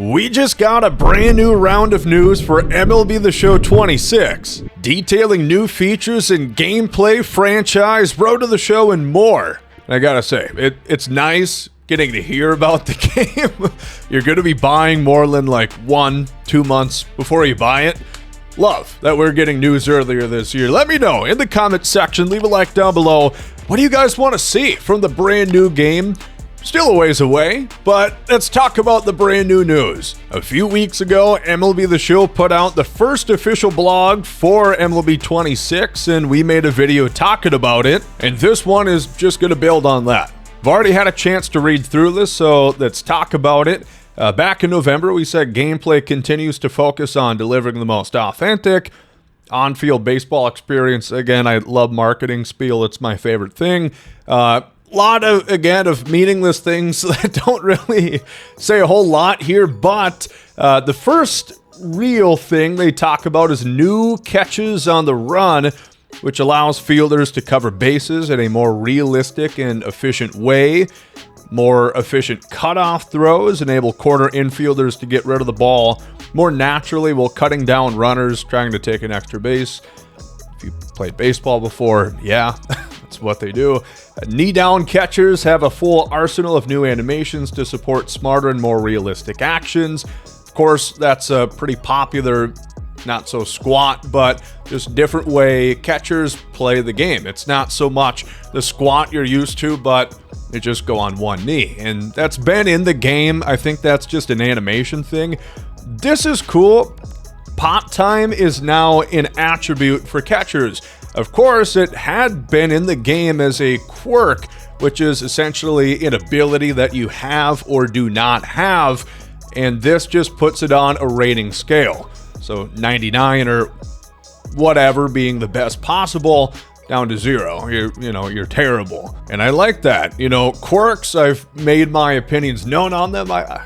We just got a brand new round of news for MLB The Show 26, detailing new features in gameplay, franchise, road to the show, and more. And I gotta say, it's nice getting to hear about the game. You're gonna be buying more than like 1-2 months before you buy it. Love that we're getting news earlier this year. Let me know in the comment section, leave a like down below. What do you guys want to see from the brand new game? Still a ways away, but let's talk about the brand new news. A few weeks ago, MLB The Show put out the first official blog for MLB 26, and we made a video talking about it, and this one is just going to build on that. I've already had a chance to read through this, so let's talk about it. Back in November, we said gameplay continues to focus on delivering the most authentic on-field baseball experience. Again, I love marketing spiel. It's my favorite thing. Lot of meaningless things that don't really say a whole lot here, but the first real thing they talk about is new catches on the run, which allows fielders to cover bases in a more realistic and efficient way. More efficient cutoff throws enable corner infielders to get rid of the ball more naturally while cutting down runners trying to take an extra base. If you played baseball before, yeah, that's what they do. Knee-down catchers have a full arsenal of new animations to support smarter and more realistic actions. Of course, that's a pretty popular, not so squat, but just different way catchers play the game. It's not so much the squat you're used to, but they just go on one knee. And that's been in the game. I think that's just an animation thing. This is cool. Pop time is now an attribute for catchers. Of course, it had been in the game as a quirk, which is essentially an ability that you have or do not have, and this just puts it on a rating scale. So 99 or whatever being the best possible, down to 0. You're terrible. And I like that. Quirks, I've made my opinions known on them. I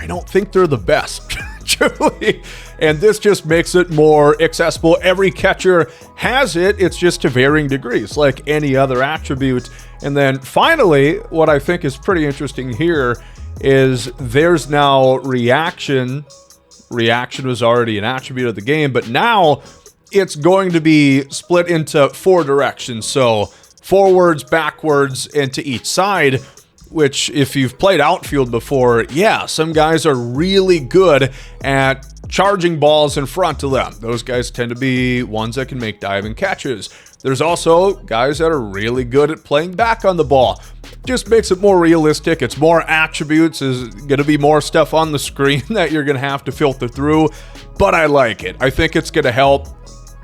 don't think they're the best, truly. And this just makes it more accessible. Every catcher has it. It's just to varying degrees, like any other attribute. And then finally, what I think is pretty interesting here is there's now reaction. Reaction was already an attribute of the game, but now it's going to be split into 4 directions. So forwards, backwards, and to each side, which if you've played outfield before, yeah, some guys are really good at charging balls in front of them. Those guys tend to be ones that can make diving catches. There's also guys that are really good at playing back on the ball. Just makes it more realistic. It's more attributes. There's going to be more stuff on the screen that you're going to have to filter through, but I like it. I think it's going to help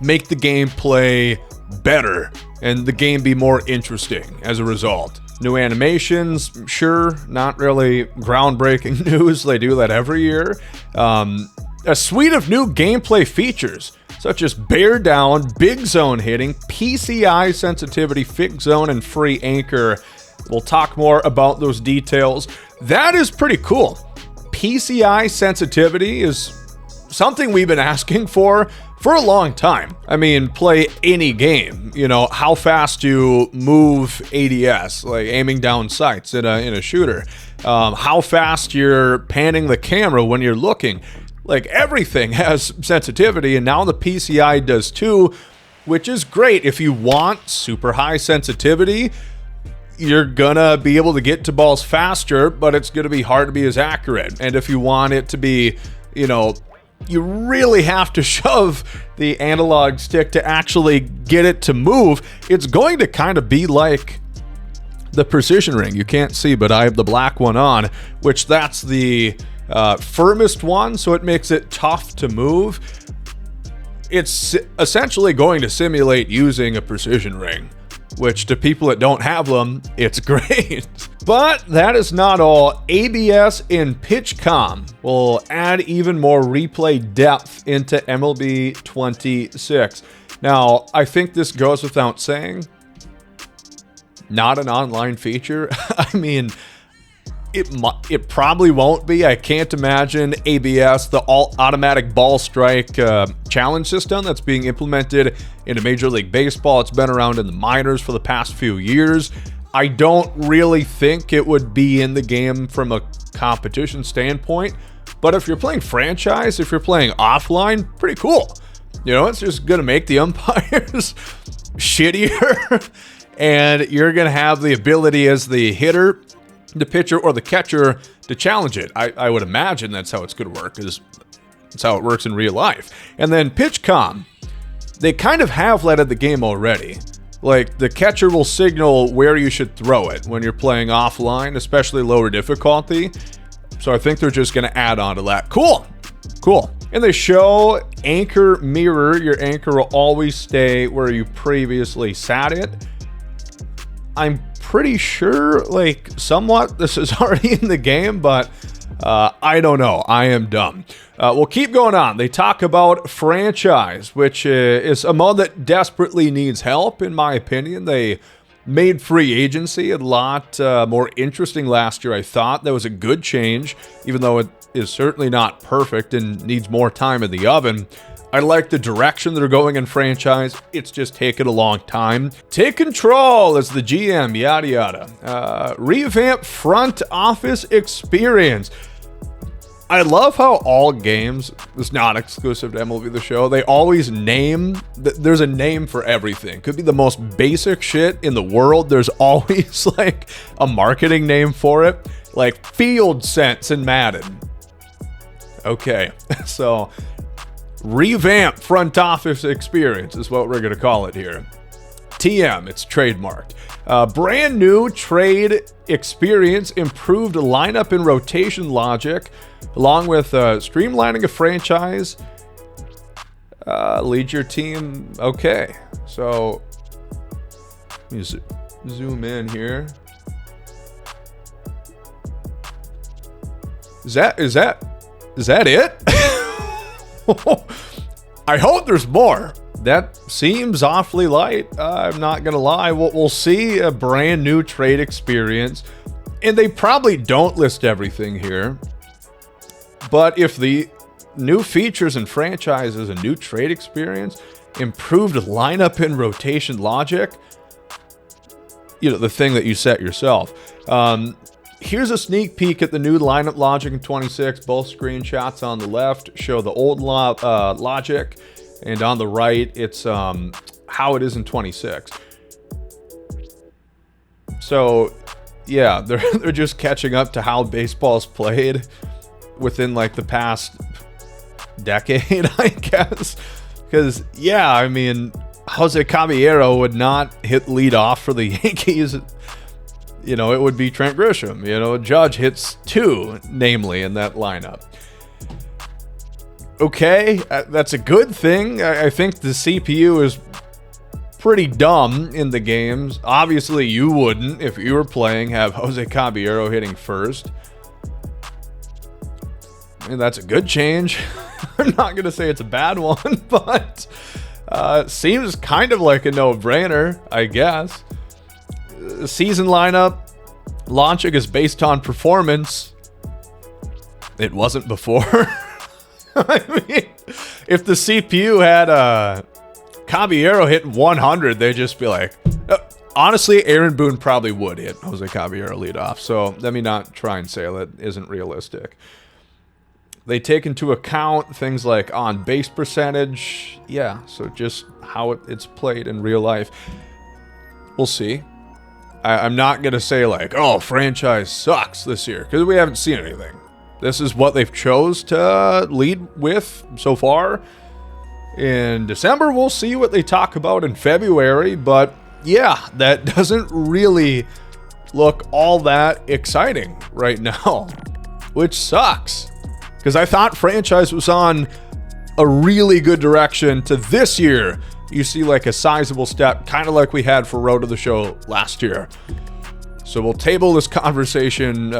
make the gameplay better and the game be more interesting as a result. New animations, sure, not really groundbreaking news. They do that every year. A suite of new gameplay features, such as bear down, big zone hitting, PCI sensitivity, fixed zone, and free anchor. We'll talk more about those details. That is pretty cool. PCI sensitivity is something we've been asking for a long time. I mean, play any game. How fast you move ADS, like aiming down sights in a shooter. How fast you're panning the camera when you're looking. Like everything has sensitivity, and now the PCI does too, which is great. If you want super high sensitivity, you're gonna be able to get to balls faster, but it's gonna be hard to be as accurate. And if you want it to be, you really have to shove the analog stick to actually get it to move. It's going to kind of be like the precision ring. You can't see, but I have the black one on, which that's the firmest one, so it makes it tough to move. It's essentially going to simulate using a precision ring, which to people that don't have them, it's great. But that is not all. ABS and PitchCom will add even more replay depth into MLB 26. Now, I think this goes without saying, not an online feature. I mean, it probably won't be. I can't imagine ABS, the automatic ball strike challenge system that's being implemented into Major League Baseball. It's been around in the minors for the past few years. I don't really think it would be in the game from a competition standpoint, But if you're playing franchise, if you're playing offline, pretty cool. You know, it's just going to make the umpires shittier, and you're going to have the ability as the hitter, the pitcher, or the catcher to challenge it. I would imagine that's how it's going to work, because it's how it works in real life. And then pitch comm. They kind of have letted the game already. Like, the catcher will signal where you should throw it when you're playing offline, especially lower difficulty. So I think they're just going to add on to that. Cool. And they show anchor mirror. Your anchor will always stay where you previously sat it. I'm pretty sure, like, somewhat this is already in the game, but I don't know. I am dumb. We'll keep going on. They talk about franchise, which is a mode that desperately needs help, in my opinion. They made free agency a lot more interesting last year, I thought. That was a good change, even though it is certainly not perfect and needs more time in the oven. I like the direction they're going in franchise. It's just taken a long time. Take control as the GM, yada yada. Revamp front office experience. I love how all games, it's not exclusive to MLB The Show, they always name, there's a name for everything. Could be the most basic shit in the world. There's always like a marketing name for it, like Field Sense in Madden. Okay, so revamp front office experience is what we're going to call it here. TM, it's trademarked. Brand new trade experience, improved lineup and rotation logic, along with streamlining a franchise. Lead your team. Okay, so let me zoom in here. Is that it? I hope there's more. That seems awfully light. I'm not going to lie. We'll see a brand new trade experience. And they probably don't list everything here. But if the new features and franchises, a new trade experience, improved lineup and rotation logic, you know, the thing that you set yourself. Here's a sneak peek at the new lineup logic in 26. Both screenshots on the left show the old logic. And on the right, it's how it is in 26. So, yeah, they're just catching up to how baseball's played within, like, the past decade, I guess. Because, yeah, I mean, Jose Caballero would not hit leadoff for the Yankees. You know, it would be Trent Grisham. You know, Judge hits 2, namely, in that lineup. Okay, that's a good thing. I think the CPU is pretty dumb in the games. Obviously, you wouldn't, if you were playing, have Jose Caballero hitting first. I mean, that's a good change. I'm not going to say it's a bad one, but seems kind of like a no-brainer, I guess. Season lineup, launching is based on performance. It wasn't before. I mean, if the CPU had Caballero hitting 100, they'd just be like, honestly, Aaron Boone probably would hit Jose Caballero leadoff. So let me not try and say that isn't realistic. They take into account things like on base percentage. Yeah, so just how it's played in real life. We'll see. I'm not going to say like, oh, franchise sucks this year, because we haven't seen anything. This is what they've chose to lead with so far. In December, we'll see what they talk about in February. But yeah, that doesn't really look all that exciting right now, which sucks. Because I thought franchise was on a really good direction to this year. You see like a sizable step, kind of like we had for Road to the Show last year. So we'll table this conversation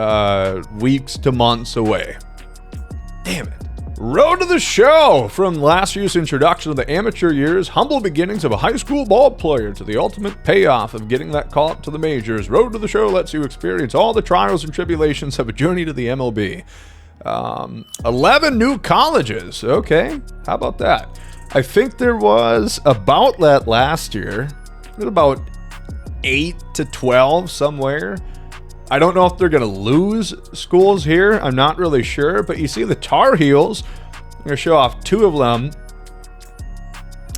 weeks to months away. Damn it. Road to the Show! From last year's introduction of the amateur years, humble beginnings of a high school ball player to the ultimate payoff of getting that call up to the majors. Road to the Show lets you experience all the trials and tribulations of a journey to the MLB. 11 new colleges. Okay, how about that? I think there was about that last year. About 8 to 12 somewhere. I don't know if they're going to lose schools here. I'm not really sure. But you see the Tar Heels. I'm going to show off 2 of them.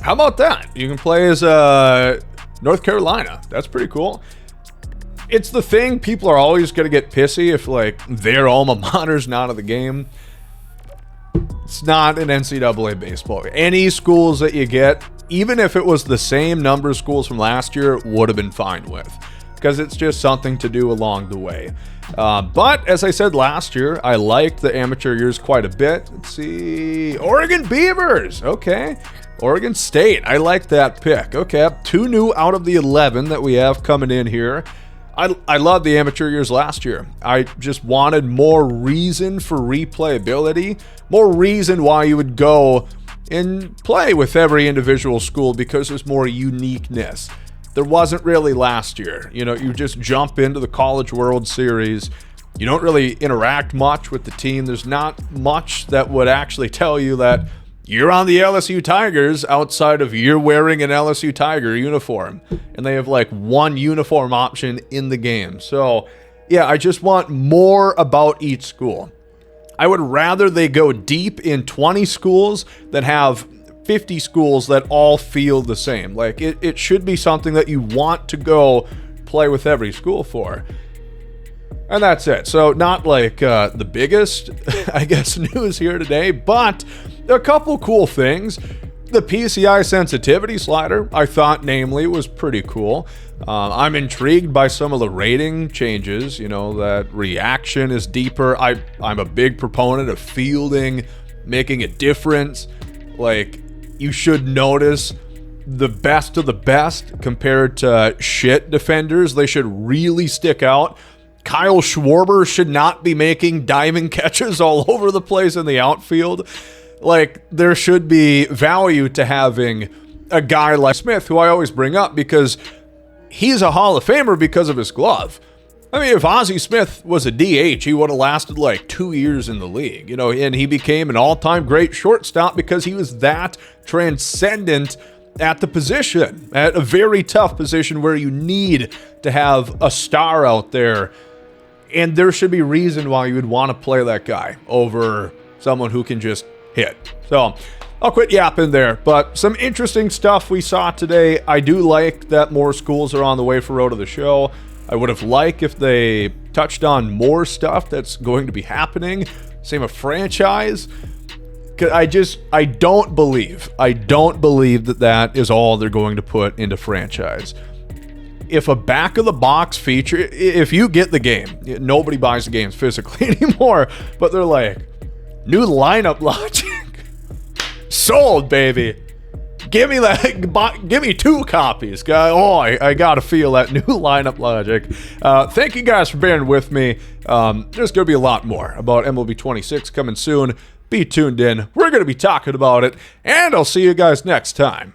How about that? You can play as North Carolina. That's pretty cool. It's the thing. People are always going to get pissy if, like, their alma mater's not in the game. It's not an NCAA baseball. Any schools that you get, even if it was the same number of schools from last year, would have been fine with. Because it's just something to do along the way. But as I said last year, I liked the amateur years quite a bit. Let's see. Oregon Beavers. Okay. Oregon State. I like that pick. Okay. 2 new out of the 11 that we have coming in here. I loved the amateur years last year. I just wanted more reason for replayability. More reason why you would go and play with every individual school because there's more uniqueness. There wasn't really last year. You know, you just jump into the College World Series. You don't really interact much with the team. There's not much that would actually tell you that you're on the LSU Tigers outside of you're wearing an LSU Tiger uniform. And they have like 1 uniform option in the game. So, yeah, I just want more about each school. I would rather they go deep in 20 schools than have 50 schools that all feel the same. Like, it should be something that you want to go play with every school for. And that's it. So not like the biggest, I guess, news here today, but a couple cool things. The PCI sensitivity slider, I thought, namely, was pretty cool. I'm intrigued by some of the rating changes. You know, that reaction is deeper. I'm a big proponent of fielding, making a difference. Like, you should notice the best of the best compared to shit defenders. They should really stick out. Kyle Schwarber should not be making diamond catches all over the place in the outfield. Like, there should be value to having a guy like Smith, who I always bring up because he's a Hall of Famer because of his glove. I mean, if Ozzie Smith was a DH, he would have lasted like 2 years in the league, you know, and he became an all-time great shortstop because he was that transcendent at the position, at a very tough position where you need to have a star out there. And there should be reason why you would want to play that guy over someone who can just hit. So I'll quit yapping there, but some interesting stuff we saw today. I do like that more schools are on the way for Road to the Show. I would have liked if they touched on more stuff that's going to be happening. Same with franchise. I don't believe that is all they're going to put into franchise. If a back of the box feature, if you get the game, nobody buys the games physically anymore, but they're like, new lineup logic. Sold, baby. Give me that. Give me 2 copies, guy. Oh, I gotta feel that new lineup logic. Thank you guys for bearing with me. There's gonna be a lot more about MLB 26 coming soon. Be tuned in. We're gonna be talking about it, and I'll see you guys next time.